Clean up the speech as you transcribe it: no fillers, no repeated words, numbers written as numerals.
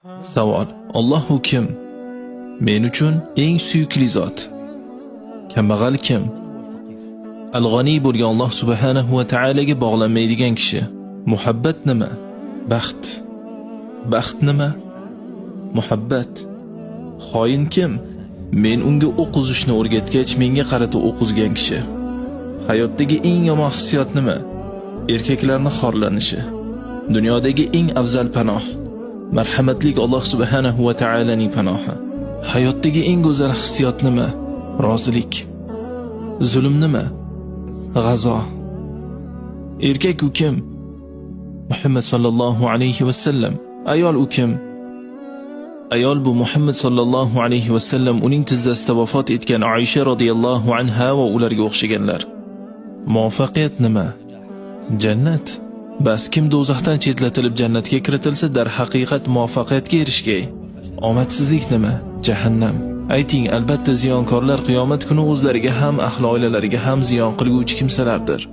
Savol: Alloh kim? Men uchun eng suyukli zot. Kambag'al kim? Al-G'ani bo'lgan Alloh subhanahu va taolaga bog'lanmaydigan kishi. Muhabbat nima? Baxt. Baxt nima? Muhabbat. Xoin kim? Men unga o'q uzishni o'rgatgach, menga qarata o'q uzgan kishi. Hayotdagi eng yomon hissiyot nima? Erkaklarni xorlanishi. Dunyodagi eng afzal panoh marhamatlik Alloh subhanahu va taolaning panohi. Hayotdagi eng go'zal hissiyot nima? Rozilik. Zulm nima? G'azo. Erkak u kim? Muhammad sallallohu alayhi va sallam. Ayol u kim? Ayol bu Muhammad sallallohu alayhi va sallam uning tizzasida vafot etgan Oysha radhiyallohu anha va ularga o'xshaganlar. Muvaffaqiyat nima? Jannat. Bas kim do'zaxdan chetlatilib jannatga kiritilsa, dar haqiqat muvaffaqiyatga erishgay. Omadsizlik nima? Jahannam. Ayting, albatta ziyonkorlar qiyomat kuni o'zlariga ham ahli oilalariga ham ziyon qilguvchi kimsalardir.